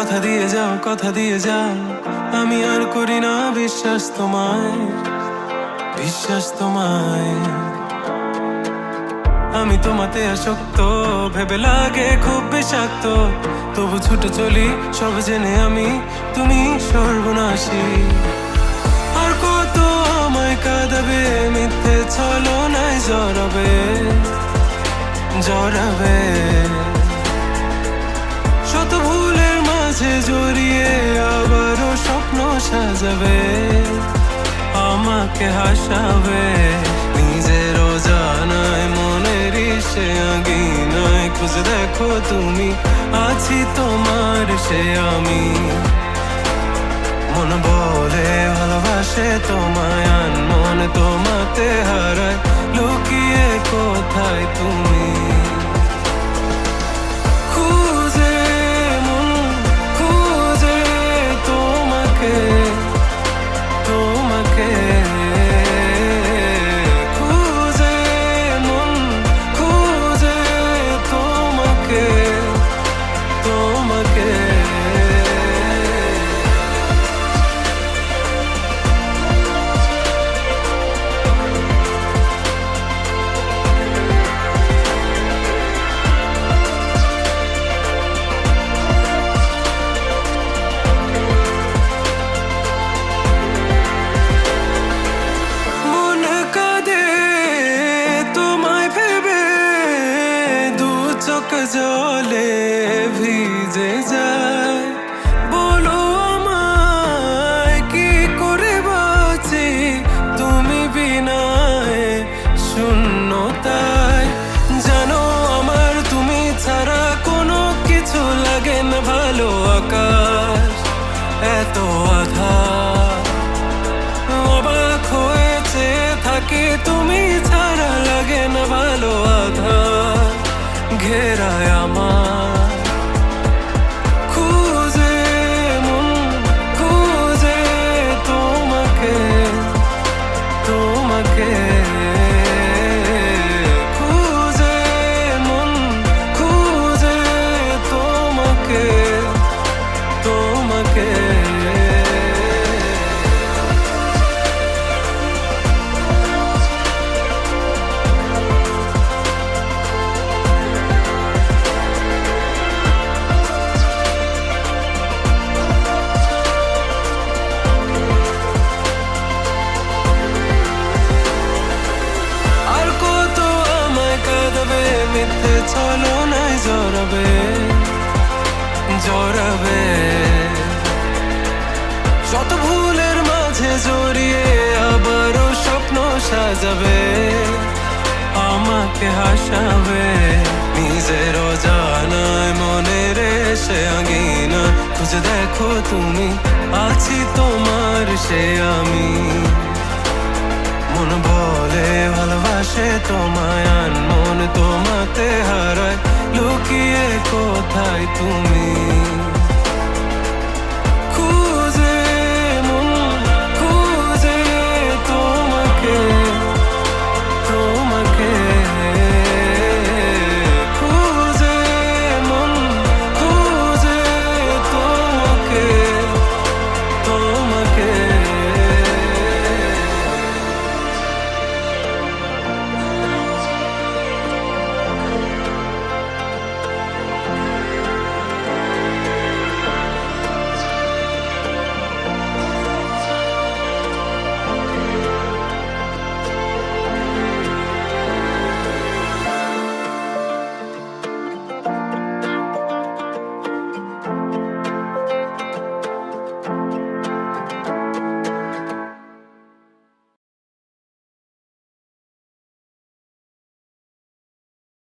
কথা দিয়ে যাও আমি আর করি না বিশ্বাস তোমায় আমি তোমাতে আসক্ত ভেবে লাগে খুব বিষাক্ত তবু ছুটে চলি সব জেনে আমি তুমি সর্বনাশী আর কত আমায় কাঁদাবে মিথ্যে ছলনায় জড়াবে শত ভুলের মাঝে জড়িয়ে আবারও স্বপ্ন সাজাবে আমাকে হাসাবে নিজের অজানায় মনের সে আঙিনায় খুঁজে দেখো তুমি আছি তোমার সে আমি মন বলে ভালোবাসে তোমায় মন তোমাতে হারায় লুকিয়ে কোথায় তুমি জলে ভিজে যায় বলো আমায় কি করে বাঁচি তুমি বিনায় শূন্যতায় জানো আমার তুমি ছাড়া কোনো কিছু লাগে না ভালো আকাশ এত আধার অবাক হয়েছে থাকি তুমি ছাড়া লাগে না ভালো আধার ঘেরায় আমার খুঁজে মন খুঁজে তোমাকে খুঁজে মন খুঁজে তোমাকে মিথ্যে ছলনায় জড়াবে শত ভুলের মাঝে জড়িয়ে আবারও স্বপ্ন সাজাবে আমাকে হাসাবে নিজের অজানায় মনের সে আঙিনা খুঁজে দেখো তুমি আছি তোমার সে আমি মন বলে ভালোবাসে তোমায় মন তোমাতে হারায় লুকিয়ে কোথায় তুমি